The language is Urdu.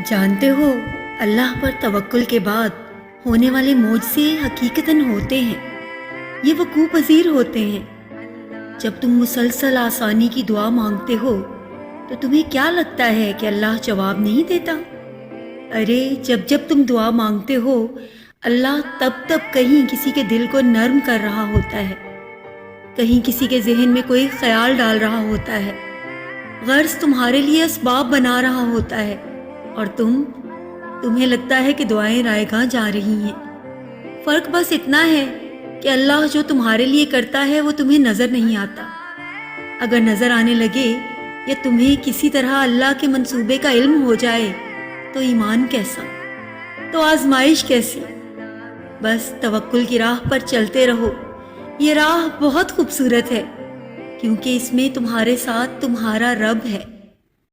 جانتے ہو، اللہ پر توکل کے بعد ہونے والے معجزے حقیقتاً ہوتے ہیں، یہ وقوع پذیر ہوتے ہیں۔ جب تم مسلسل آسانی کی دعا مانگتے ہو تو تمہیں کیا لگتا ہے کہ اللہ جواب نہیں دیتا؟ ارے جب تم دعا مانگتے ہو، اللہ تب کہیں کسی کے دل کو نرم کر رہا ہوتا ہے، کہیں کسی کے ذہن میں کوئی خیال ڈال رہا ہوتا ہے، غرض تمہارے لیے اسباب بنا رہا ہوتا ہے، اور تمہیں لگتا ہے کہ دعائیں رائے گاں جا رہی ہیں۔ فرق بس اتنا ہے کہ اللہ جو تمہارے لیے کرتا ہے وہ تمہیں نظر نہیں آتا۔ اگر نظر آنے لگے یا تمہیں کسی طرح اللہ کے منصوبے کا علم ہو جائے تو ایمان کیسا، تو آزمائش کیسی؟ بس توکل کی راہ پر چلتے رہو، یہ راہ بہت خوبصورت ہے کیونکہ اس میں تمہارے ساتھ تمہارا رب ہے۔